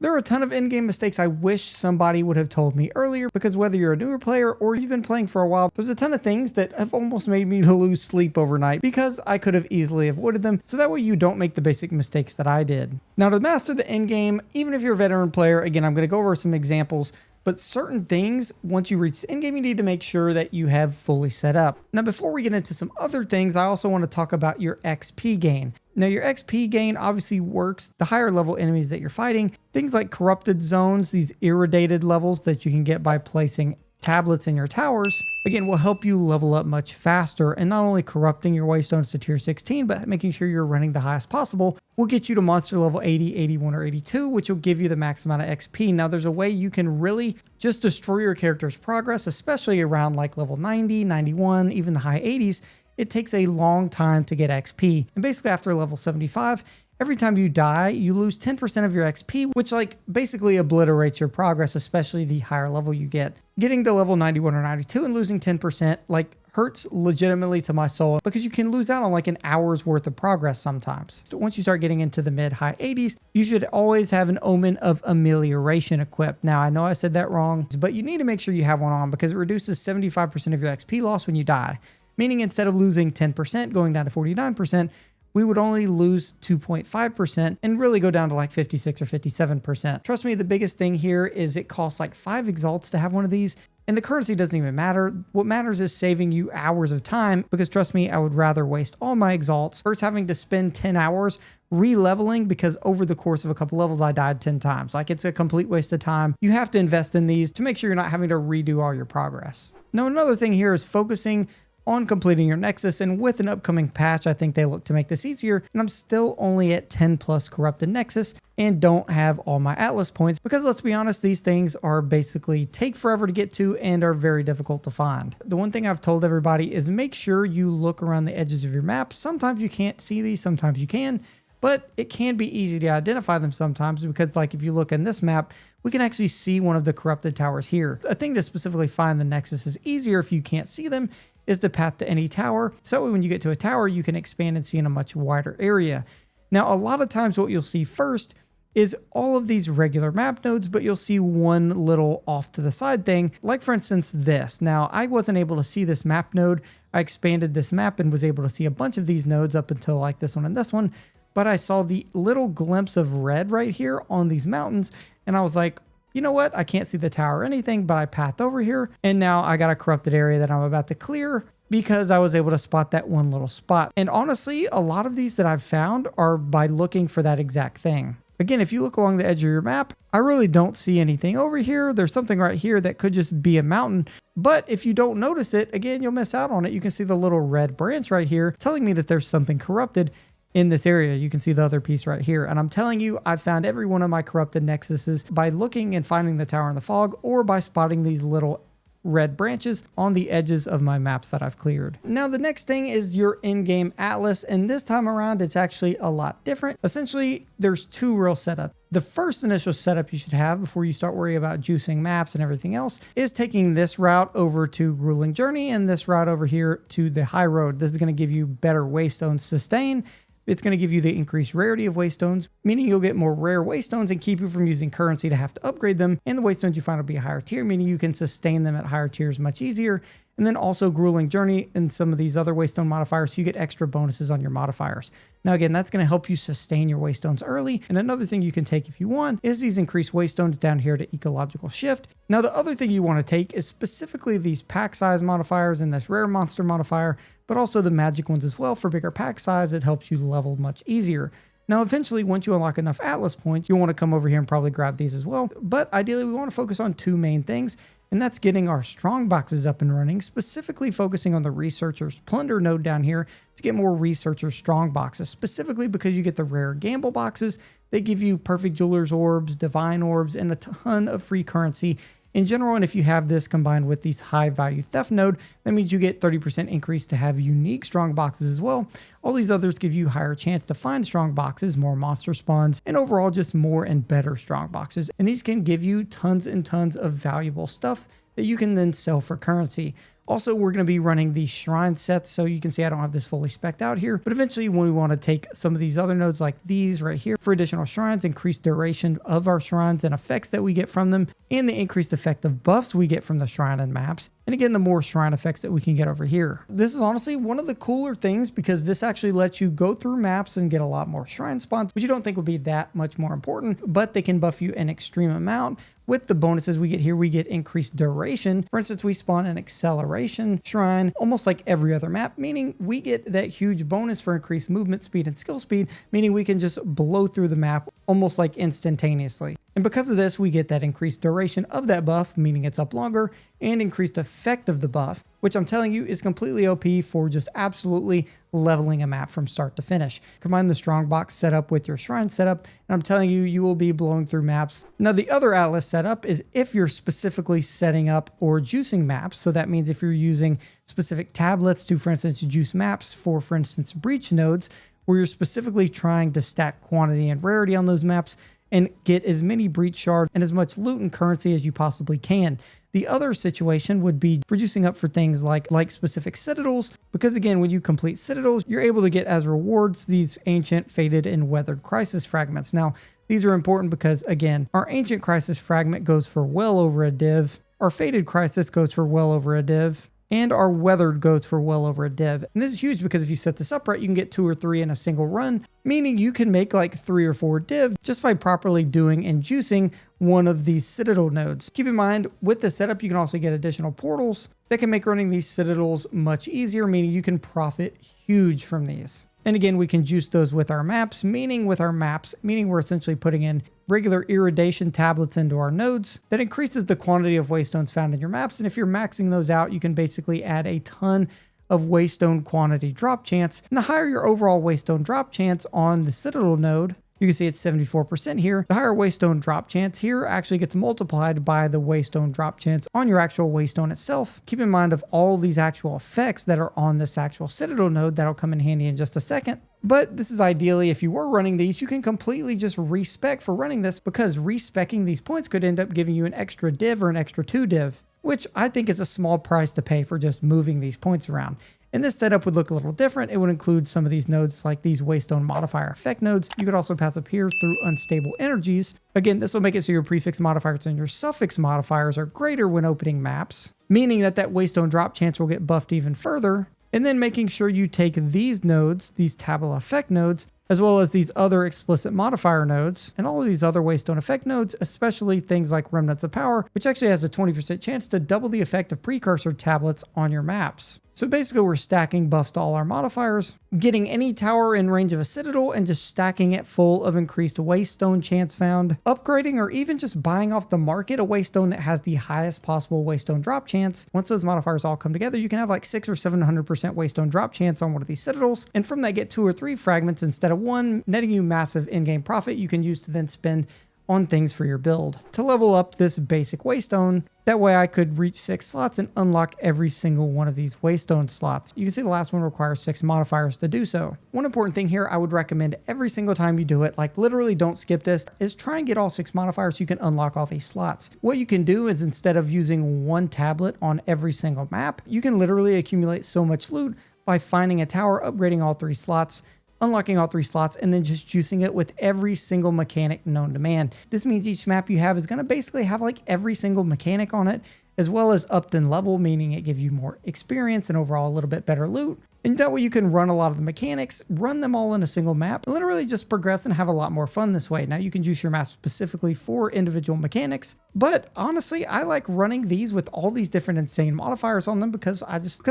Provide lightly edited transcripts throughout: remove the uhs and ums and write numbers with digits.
There are a ton of in-game mistakes I wish somebody would have told me earlier, because whether you're a newer player or you've been playing for a while, there's a ton of things that have almost made me lose sleep overnight because I could have easily avoided them, so that way you don't make the basic mistakes that I did. Now, to master the in-game, even if you're a veteran player, again, I'm going to go over some examples, but certain things, once you reach the endgame, you need to make sure that you have fully set up. Now, before we get into some other things, I also want to talk about your XP gain. Now, your XP gain obviously works the higher level enemies that you're fighting. Things like corrupted zones, these irradiated levels that you can get by placing tablets in your towers, again, will help you level up much faster, and not only corrupting your waystones to tier 16, but making sure you're running the highest possible will get you to monster level 80, 81, or 82, which will give you the max amount of XP. Now, there's a way you can really just destroy your character's progress, especially around like level 90, 91, even the high 80s. It takes a long time to get XP. And basically after level 75, every time you die, you lose 10% of your XP, which like basically obliterates your progress, especially the higher level you get. Getting to level 91 or 92 and losing 10% like hurts legitimately to my soul, because you can lose out on like an hour's worth of progress sometimes. So once you start getting into the mid high 80s, you should always have an Omen of Amelioration equipped. Now, I know I said that wrong, but you need to make sure you have one on, because it reduces 75% of your XP loss when you die. Meaning instead of losing 10% going down to 49%, we would only lose 2.5% and really go down to like 56 or 57%. Trust me, the biggest thing here is it costs like 5 exalts to have one of these, and the currency doesn't even matter. What matters is saving you hours of time, because trust me, I would rather waste all my exalts versus having to spend 10 hours re-leveling, because over the course of a couple levels I died 10 times. Like, it's a complete waste of time. You have to invest in these to make sure you're not having to redo all your progress. Now, another thing here is focusing on completing your Nexus, and with an upcoming patch, I think they look to make this easier, and I'm still only at 10 plus corrupted Nexus and don't have all my Atlas points, because let's be honest, these things are basically take forever to get to and are very difficult to find. The one thing I've told everybody is make sure you look around the edges of your map. Sometimes you can't see these, sometimes you can, but it can be easy to identify them sometimes, because like if you look in this map, we can actually see one of the corrupted towers here. A thing to specifically find the Nexus is easier if you can't see them is to path to any tower. So when you get to a tower, you can expand and see in a much wider area. Now, a lot of times what you'll see first is all of these regular map nodes, but you'll see one little off to the side thing, like for instance this. Now, I wasn't able to see this map node. I expanded this map and was able to see a bunch of these nodes up until like this one and this one, but I saw the little glimpse of red right here on these mountains, and I was like, you know what? I can't see the tower or anything, but I pathed over here, and now I got a corrupted area that I'm about to clear because I was able to spot that one little spot. And honestly, a lot of these that I've found are by looking for that exact thing. Again, if you look along the edge of your map, I really don't see anything over here. There's something right here that could just be a mountain, but if you don't notice it, again, you'll miss out on it. You can see the little red branch right here telling me that there's something corrupted in this area. You can see the other piece right here. And I'm telling you, I've found every one of my corrupted nexuses by looking and finding the tower in the fog, or by spotting these little red branches on the edges of my maps that I've cleared. Now, the next thing is your in-game Atlas, and this time around, it's actually a lot different. Essentially, there's two real setups. The first initial setup you should have before you start worrying about juicing maps and everything else is taking this route over to Grueling Journey and this route over here to the High Road. This is going to give you better Waystone sustain. It's going to give you the increased rarity of Waystones, meaning you'll get more rare Waystones and keep you from using currency to have to upgrade them. And the Waystones you find will be a higher tier, meaning you can sustain them at higher tiers much easier. And then also Grueling Journey and some of these other Waystone modifiers, so you get extra bonuses on your modifiers. Now again, that's going to help you sustain your Waystones early. And another thing you can take if you want is these increased Waystones down here to Ecological Shift. Now the other thing you want to take is specifically these pack size modifiers and this rare monster modifier, but also the magic ones as well. For bigger pack size, it helps you level much easier. Now, eventually, once you unlock enough Atlas points, you'll want to come over here and probably grab these as well. But ideally, we want to focus on two main things, and that's getting our strong boxes up and running, specifically focusing on the Researcher's Plunder node down here to get more Researcher strong boxes, specifically because you get the rare gamble boxes. They give you perfect Jeweler's Orbs, Divine Orbs, and a ton of free currency in general. And if you have this combined with these high value theft node, that means you get 30% increase to have unique strong boxes as well. All these others give you higher chance to find strong boxes, more monster spawns, and overall just more and better strong boxes. And these can give you tons and tons of valuable stuff that you can then sell for currency. Also, we're going to be running these shrine sets, so you can see I don't have this fully spec'd out here, but eventually when we want to take some of these other nodes like these right here for additional shrines, increased duration of our shrines and effects that we get from them, and the increased effect of buffs we get from the shrine and maps, and again, the more shrine effects that we can get over here. This is honestly one of the cooler things because this actually lets you go through maps and get a lot more shrine spawns, which you don't think would be that much more important, but they can buff you an extreme amount. With the bonuses we get here, we get increased duration. For instance, we spawn an acceleration shrine almost like every other map, meaning we get that huge bonus for increased movement speed and skill speed, meaning we can just blow through the map almost like instantaneously. And because of this, we get that increased duration of that buff, meaning it's up longer, and increased effect of the buff, which I'm telling you is completely OP for just absolutely leveling a map from start to finish. Combine the strongbox setup with your shrine setup, and I'm telling you, you will be blowing through maps. Now, the other Atlas setup is if you're specifically setting up or juicing maps. So that means if you're using specific tablets to, for instance, juice maps for instance, breach nodes, where you're specifically trying to stack quantity and rarity on those maps and get as many breach shards and as much loot and currency as you possibly can. The other situation would be reducing up for things like specific citadels, because again, when you complete citadels, you're able to get as rewards these ancient, faded, and weathered crisis fragments. Now, these are important because again, our ancient crisis fragment goes for well over a div, our faded crisis goes for well over a div, and our weathered goes for well over a div. And this is huge because if you set this up right, you can get 2 or 3 in a single run, meaning you can make like 3 or 4 div just by properly doing and juicing one of these citadel nodes. Keep in mind, with the setup, you can also get additional portals that can make running these citadels much easier, meaning you can profit huge from these. And again, we can juice those with our maps, meaning we're essentially putting in regular irradiation tablets into our nodes that increases the quantity of waystones found in your maps. And if you're maxing those out, you can basically add a ton of waystone quantity drop chance. And the higher your overall waystone drop chance on the Citadel node, you can see it's 74% here. The higher waystone drop chance here actually gets multiplied by the waystone drop chance on your actual waystone itself. Keep in mind of all these actual effects that are on this actual Citadel node that'll come in handy in just a second. But this is ideally, if you were running these, you can completely just respec for running this, because respecking these points could end up giving you an extra div or an extra 2 div, which I think is a small price to pay for just moving these points around. And this setup would look a little different. It would include some of these nodes like these waystone modifier effect nodes. You could also pass up here through unstable energies. Again, this will make it so your prefix modifiers and your suffix modifiers are greater when opening maps, meaning that waystone drop chance will get buffed even further. And then making sure you take these nodes, these tablet effect nodes, as well as these other explicit modifier nodes and all of these other waystone effect nodes, especially things like Remnants of Power, which actually has a 20% chance to double the effect of precursor tablets on your maps. So basically we're stacking buffs to all our modifiers, getting any tower in range of a citadel and just stacking it full of increased waystone chance found, upgrading or even just buying off the market a waystone that has the highest possible waystone drop chance. Once those modifiers all come together, you can have like 600 or 700% waystone drop chance on one of these citadels, and from that get 2 or 3 fragments instead of 1, netting you massive in-game profit you can use to then spend on things for your build to level up this basic waystone. That way I could reach 6 slots and unlock every single one of these waystone slots. You can see the last one requires 6 modifiers to do so. One important thing here I would recommend every single time you do it, like literally don't skip this, is try and get all 6 modifiers so you can unlock all these slots. What you can do is, instead of using 1 tablet on every single map, you can literally accumulate so much loot by finding a tower, upgrading all 3 slots, unlocking all 3 slots, and then just juicing it with every single mechanic known to man. This means each map you have is going to basically have like every single mechanic on it, as well as upped in level, meaning it gives you more experience and overall a little bit better loot. And that way you can run a lot of the mechanics, run them all in a single map, and literally just progress and have a lot more fun this way. Now you can juice your map specifically for individual mechanics, but honestly, I like running these with all these different insane modifiers on them because I just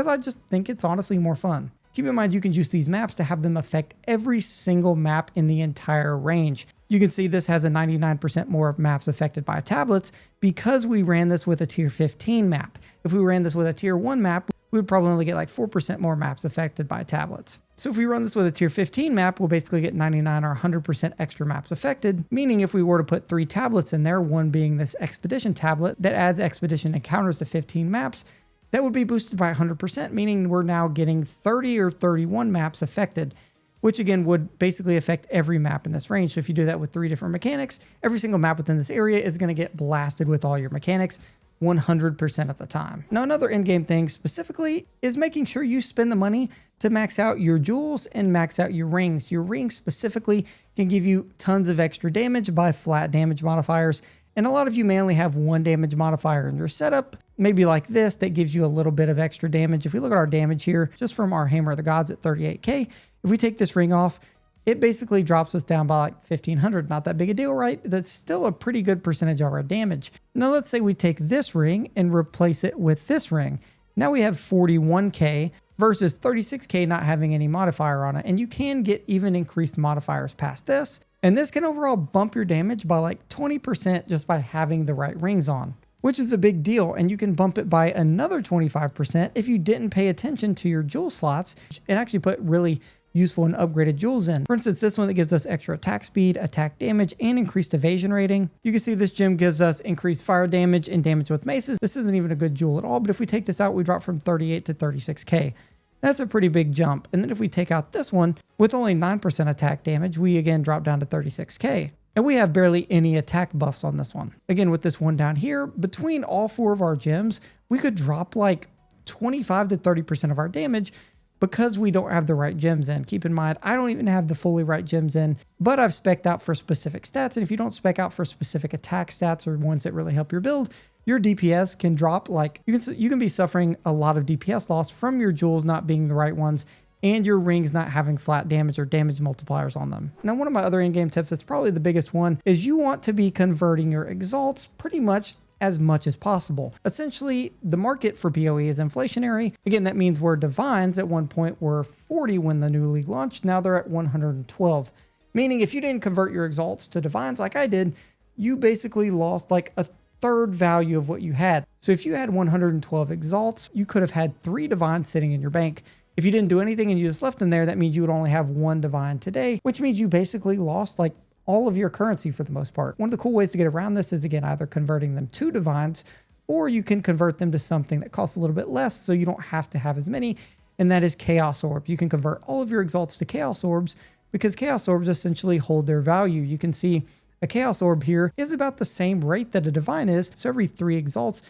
think it's honestly more fun. Keep in mind, you can use these maps to have them affect every single map in the entire range. You can see this has a 99% more maps affected by tablets because we ran this with a tier 15 map. If we ran this with a tier 1 map, we would probably only get like 4% more maps affected by tablets. So if we run this with a tier 15 map, we'll basically get 99 or 100% extra maps affected, meaning if we were to put 3 tablets in there, one being this expedition tablet that adds expedition encounters to 15 maps, that would be boosted by 100%, meaning we're now getting 30 or 31 maps affected, which again would basically affect every map in this range. So if you do that with 3 different mechanics, every single map within this area is going to get blasted with all your mechanics, 100% of the time. Now, another in-game thing specifically is making sure you spend the money to max out your jewels and max out your rings. Your rings specifically can give you tons of extra damage by flat damage modifiers. And a lot of you may only have one damage modifier in your setup, maybe like this, that gives you a little bit of extra damage. If we look at our damage here, just from our Hammer of the Gods at 38k, if we take this ring off, it basically drops us down by like 1500. Not that big a deal, right? That's still a pretty good percentage of our damage. Now let's say we take this ring and replace it with this ring. Now we have 41k versus 36k not having any modifier on it. And you can get even increased modifiers past this. And this can overall bump your damage by like 20% just by having the right rings on, which is a big deal. And you can bump it by another 25% if you didn't pay attention to your jewel slots and actually put really useful and upgraded jewels in. For instance, this one that gives us extra attack speed, attack damage, and increased evasion rating. You can see this gem gives us increased fire damage and damage with maces. This isn't even a good jewel at all, but if we take this out, we drop from 38 to 36k. That's a pretty big jump. And then if we take out this one with only 9% attack damage, we again drop down to 36k. And we have barely any attack buffs on this one. Again, with this one down here, between all four of our gems, we could drop like 25 to 30% of our damage because we don't have the right gems in. Keep in mind, I don't even have the fully right gems in, but I've spec'd out for specific stats. And if you don't spec out for specific attack stats or ones that really help your build, your DPS can drop like, you can be suffering a lot of DPS loss from your jewels not being the right ones and your rings not having flat damage or damage multipliers on them. Now, one of my other in-game tips, that's probably the biggest one, is you want to be converting your exalts pretty much as possible. Essentially, the market for PoE is inflationary. Again, that means where divines at one point were 40 when the new league launched, now they're at 112. Meaning if you didn't convert your exalts to divines like I did, you basically lost like a third value of what you had. So if you had 112 exalts, you could have had 3 divines sitting in your bank. If you didn't do anything and you just left them there, that means you would only have 1 divine today, which means you basically lost like all of your currency for the most part. One of the cool ways to get around this is, again, either converting them to divines, or you can convert them to something that costs a little bit less so you don't have to have as many, and that is chaos orbs. You can convert all of your exalts to chaos orbs because chaos orbs essentially hold their value. You can see a chaos orb here is about the same rate that a divine is, so every 3 exalts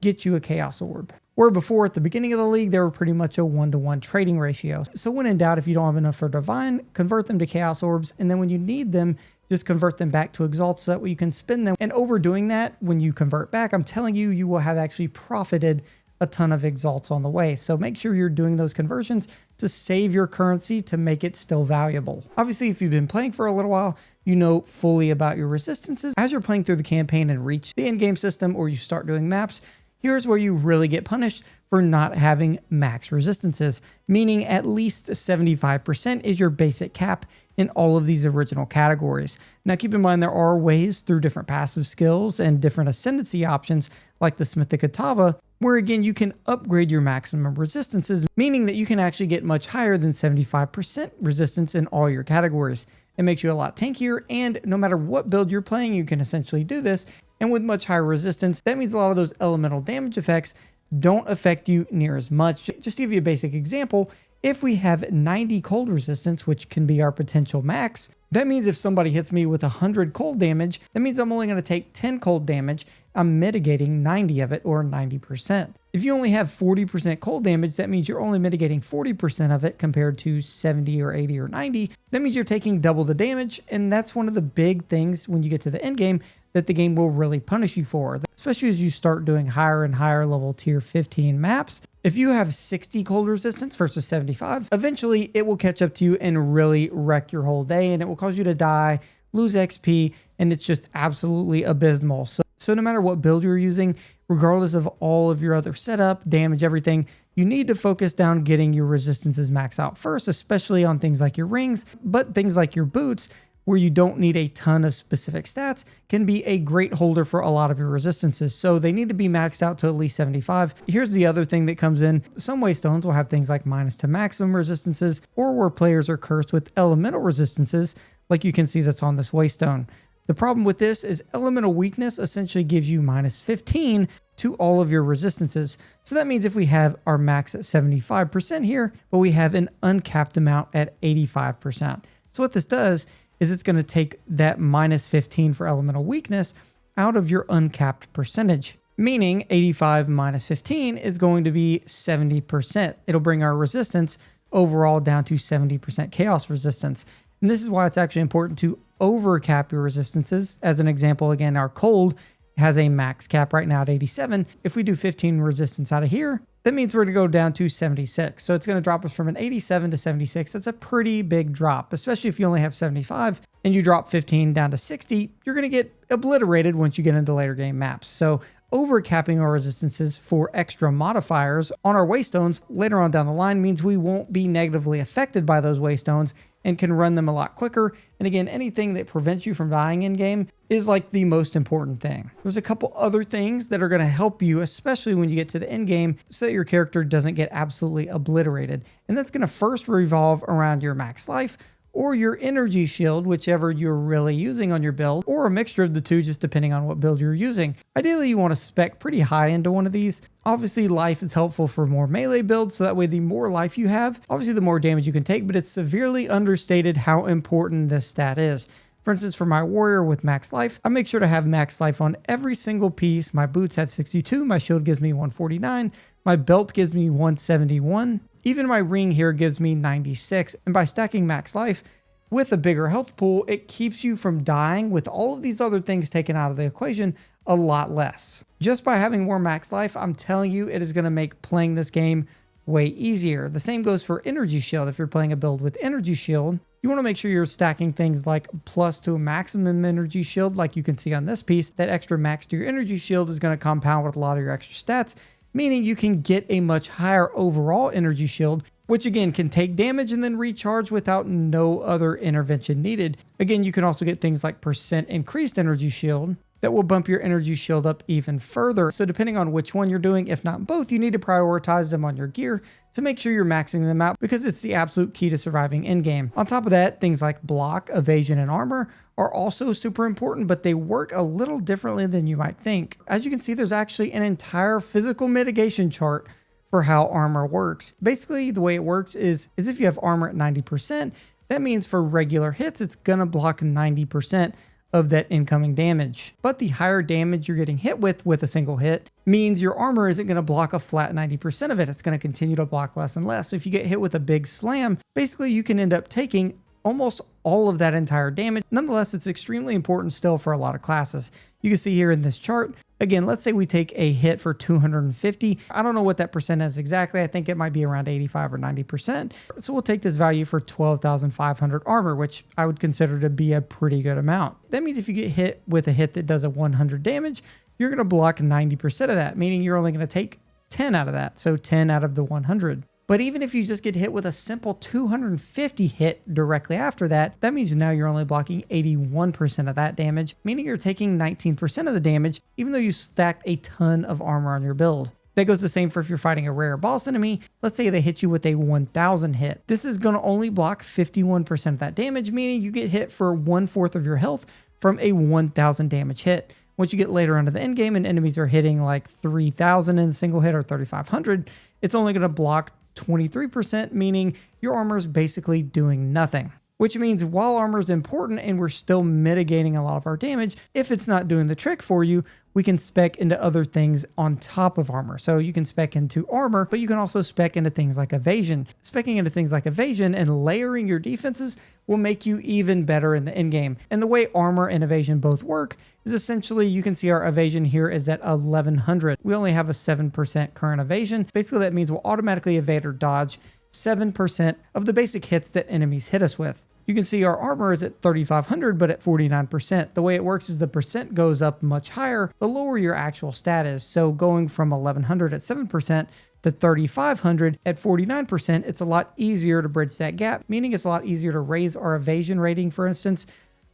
gets you a chaos orb. Where before at the beginning of the league, they were pretty much a 1-to-1 trading ratio. So when in doubt, if you don't have enough for divine, convert them to chaos orbs, and then when you need them, just convert them back to exalts so that way you can spend them. And overdoing that, when you convert back, I'm telling you, you will have actually profited a ton of exalts on the way. So make sure you're doing those conversions to save your currency to make it still valuable. Obviously, if you've been playing for a little while, you know fully about your resistances. As you're playing through the campaign and reach the in-game system, or you start doing maps, here's where you really get punished for not having max resistances, meaning at least 75% is your basic cap in all of these original categories. Now keep in mind, there are ways through different passive skills and different ascendancy options like the Smithic Atava, where again you can upgrade your maximum resistances, meaning that you can actually get much higher than 75% resistance in all your categories. It makes you a lot tankier, and no matter what build you're playing, you can essentially do this. And with much higher resistance, that means a lot of those elemental damage effects don't affect you near as much. Just to give you a basic example, if we have 90 cold resistance, which can be our potential max, that means if somebody hits me with 100 cold damage, that means I'm only going to take 10 cold damage. I'm mitigating 90 of it, or 90%. If you only have 40% cold damage, that means you're only mitigating 40% of it compared to 70 or 80 or 90. That means you're taking double the damage, and that's one of the big things when you get to the end game that the game will really punish you for, especially as you start doing higher and higher level tier 15 maps. If you have 60 cold resistance versus 75, eventually it will catch up to you and really wreck your whole day, and it will cause you to die, lose XP, and it's just absolutely abysmal. So no matter what build you're using, regardless of all of your other setup, damage, everything, you need to focus down getting your resistances maxed out first, especially on things like your rings, but things like your boots, where you don't need a ton of specific stats, can be a great holder for a lot of your resistances. So they need to be maxed out to at least 75. Here's the other thing that comes in. Some waystones will have things like minus to maximum resistances, or where players are cursed with elemental resistances, like you can see that's on this waystone. The problem with this is elemental weakness essentially gives you minus 15 to all of your resistances. So that means if we have our max at 75% here, but we have an uncapped amount at 85%. So what this does is it's going to take that minus 15 for elemental weakness out of your uncapped percentage. meaning 85 minus 15 is going to be 70%. It'll bring our resistance overall down to 70% chaos resistance. And this is why it's actually important to overcap your resistances. As an example, again, our cold has a max cap right now at 87. If we do 15 resistance out of here, that means we're going to go down to 76. So it's going to drop us from an 87 to 76. That's a pretty big drop, especially if you only have 75 and you drop 15 down to 60, you're going to get obliterated once you get into later game maps. So overcapping our resistances for extra modifiers on our waystones later on down the line means we won't be negatively affected by those waystones and can run them a lot quicker. And again, anything that prevents you from dying in game is like the most important thing. There's a couple other things that are going to help you, especially when you get to the end game, so that your character doesn't get absolutely obliterated. And that's going to first revolve around your max life, or your energy shield, whichever you're really using on your build, or a mixture of the two, just depending on what build you're using. Ideally, you want to spec pretty high into one of these. Obviously, life is helpful for more melee builds, so that way the more life you have, obviously the more damage you can take, but it's severely understated how important this stat is. For instance, for my warrior with max life, I make sure to have max life on every single piece. My boots have 62, my shield gives me 149, my belt gives me 171. Even my ring here gives me 96, and by stacking max life with a bigger health pool, it keeps you from dying with all of these other things taken out of the equation a lot less. Just by having more max life, I'm telling you, it is going to make playing this game way easier. The same goes for energy shield. If you're playing a build with energy shield, you want to make sure you're stacking things like plus to a maximum energy shield, like you can see on this piece. That extra max to your energy shield is going to compound with a lot of your extra stats, meaning you can get a much higher overall energy shield, which again can take damage and then recharge without no other intervention needed. Again, you can also get things like percent increased energy shield that will bump your energy shield up even further. So depending on which one you're doing, if not both, you need to prioritize them on your gear to make sure you're maxing them out, because it's the absolute key to surviving in game. On top of that, things like block, evasion, and armor are also super important, but they work a little differently than you might think. As you can see, there's actually an entire physical mitigation chart for how armor works. Basically, the way it works is if you have armor at 90%, that means for regular hits, it's gonna block 90% of that incoming damage. But the higher damage you're getting hit with a single hit means your armor isn't going to block a flat 90% of it. It's going to continue to block less and less. So if you get hit with a big slam, basically you can end up taking almost all of that entire damage. Nonetheless, it's extremely important still for a lot of classes. You can see here in this chart, again, let's say we take a hit for 250. I don't know what that percent is exactly. I think it might be around 85 or 90%. So we'll take this value for 12,500 armor, which I would consider to be a pretty good amount. That means if you get hit with a hit that does a 100 damage, you're going to block 90% of that, meaning you're only going to take 10 out of that. So 10 out of the 100. But even if you just get hit with a simple 250 hit directly after that, that means now you're only blocking 81% of that damage, meaning you're taking 19% of the damage, even though you stacked a ton of armor on your build. That goes the same for if you're fighting a rare boss enemy. Let's say they hit you with a 1000 hit. This is going to only block 51% of that damage, meaning you get hit for 1/4 of your health from a 1000 damage hit. Once you get later into the end game and enemies are hitting like 3000 in a single hit or 3500, it's only going to block 23%, meaning your armor is basically doing nothing. Which means while armor is important and we're still mitigating a lot of our damage, if it's not doing the trick for you, we can spec into other things on top of armor. So you can spec into armor, but you can also spec into things like evasion. Specking into things like evasion and layering your defenses will make you even better in the end game. And the way armor and evasion both work is essentially, you can see our evasion here is at 1100. We only have a 7% current evasion. Basically, that means we'll automatically evade or dodge 7% of the basic hits that enemies hit us with. You can see our armor is at 3500, but at 49%. The way it works is the percent goes up much higher, the lower your actual stat is. So going from 1100 at 7% to 3500 at 49%, it's a lot easier to bridge that gap, meaning it's a lot easier to raise our evasion rating, for instance,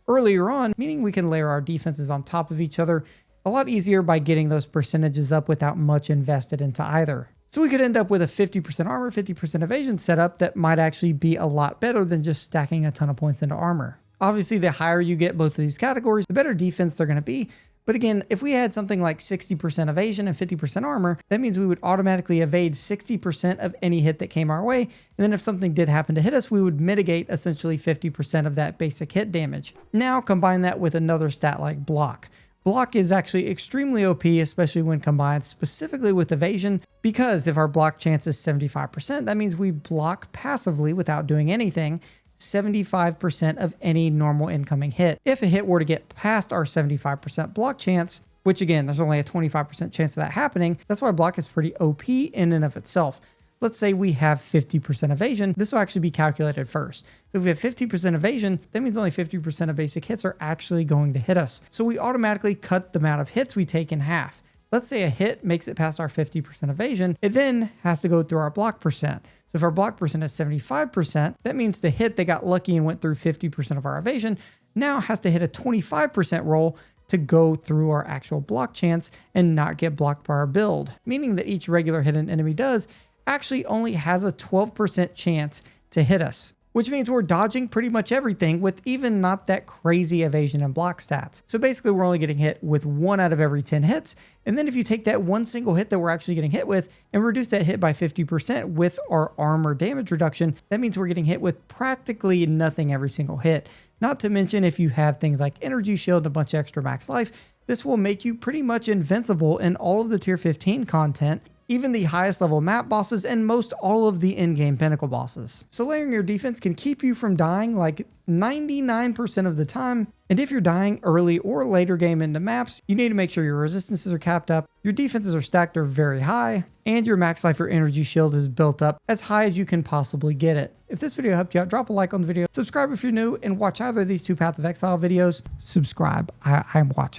earlier on, meaning we can layer our defenses on top of each other a lot easier by getting those percentages up without much invested into either. So we could end up with a 50% armor, 50% evasion setup that might actually be a lot better than just stacking a ton of points into armor. Obviously, the higher you get both of these categories, the better defense they're going to be. But again, if we had something like 60% evasion and 50% armor, that means we would automatically evade 60% of any hit that came our way. And then if something did happen to hit us, we would mitigate essentially 50% of that basic hit damage. Now combine that with another stat like block. Block is actually extremely OP, especially when combined specifically with evasion, because if our block chance is 75%, that means we block passively without doing anything 75% of any normal incoming hit. If a hit were to get past our 75% block chance, which again, there's only a 25% chance of that happening, that's why block is pretty OP in and of itself. Let's say we have 50% evasion. This will actually be calculated first. So if we have 50% evasion, that means only 50% of basic hits are actually going to hit us. So we automatically cut the amount of hits we take in half. Let's say a hit makes it past our 50% evasion. It then has to go through our block percent. So if our block percent is 75%, that means the hit that got lucky and went through 50% of our evasion now has to hit a 25% roll to go through our actual block chance and not get blocked by our build, meaning that each regular hit an enemy does actually only has a 12% chance to hit us, which means we're dodging pretty much everything with even not that crazy evasion and block stats. So basically we're only getting hit with 1 out of every 10 hits. And then if you take that one single hit that we're actually getting hit with and reduce that hit by 50% with our armor damage reduction, that means we're getting hit with practically nothing every single hit. Not to mention if you have things like energy shield and a bunch of extra max life, this will make you pretty much invincible in all of the tier 15 content, even the highest level map bosses, and most all of the in-game pinnacle bosses. So layering your defense can keep you from dying like 99% of the time. And if you're dying early or later game into maps, you need to make sure your resistances are capped up, your defenses are stacked or very high, and your max life or energy shield is built up as high as you can possibly get it. If this video helped you out, drop a like on the video, subscribe if you're new, and watch either of these two Path of Exile videos. Subscribe, I'm watching.